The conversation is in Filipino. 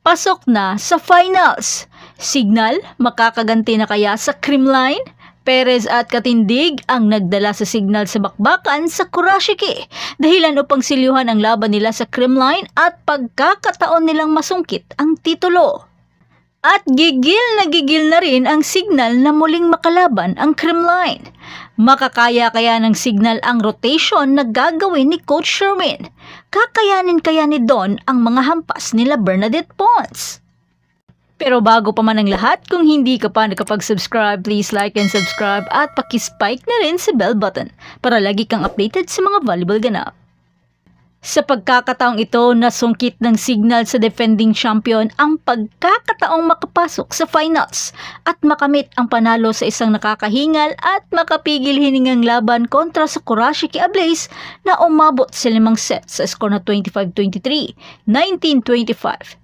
Pasok na sa finals. Signal, makakaganti na kaya sa creamline? Perez at Katindig ang nagdala sa signal sa bakbakan sa Kurashiki, dahilan upang silyuhan ang laban nila sa creamline at pagkakataon nilang masungkit ang titulo. At gigil na rin ang signal na muling makalaban ang creamline. Makakaya kaya ng signal ang rotation na gagawin ni Coach Sherwin? Kakayanin kaya ni Don ang mga hampas nila Bernadette Pons? Pero bago pa man ang lahat, kung hindi ka pa nakapag-subscribe, please like and subscribe at pakispike na rin sa bell button para lagi kang updated sa mga volleyball ganap. Sa pagkakataong ito, nasungkit ng signal sa defending champion ang pagkakataong makapasok sa finals at makamit ang panalo sa isang nakakahingal at makapigil hiningang laban kontra sa Kurashiki Ablaze na umabot sa 5 sets sa score na 25-23, 19-25,